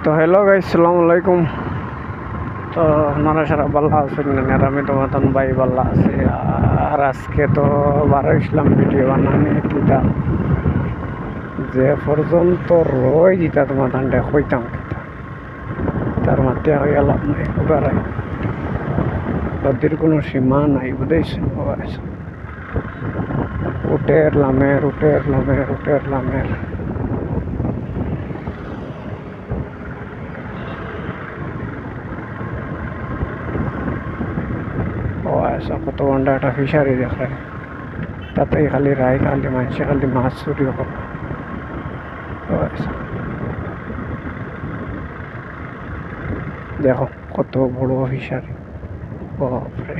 তো hello guys, আসসালামু আলাইকুম। তো আপনারা সারা ভালো আছেন না? আর আমি তোমার ভাই ভালো আছি। আর আজকে তো বারো ইসলাম ভিডিও বানানি কিতা যে পর্যন্ত রই দিতা তোমার ঠান্ডা হইতাম কিতা তার মাত্রে হইয়া লাভ নাই। ওবারাই তাদের কোনো সীমা নাই বুঝেছেন? উটের লামের উটের লামের উটের লামের কত ঘন্টা একটা ফিশারি দেখায়, তাতেই খালি রায় খালি মানুষে খালি মাছ চুরি করে। দেখো কত বড় ফিশারি, বাপরে।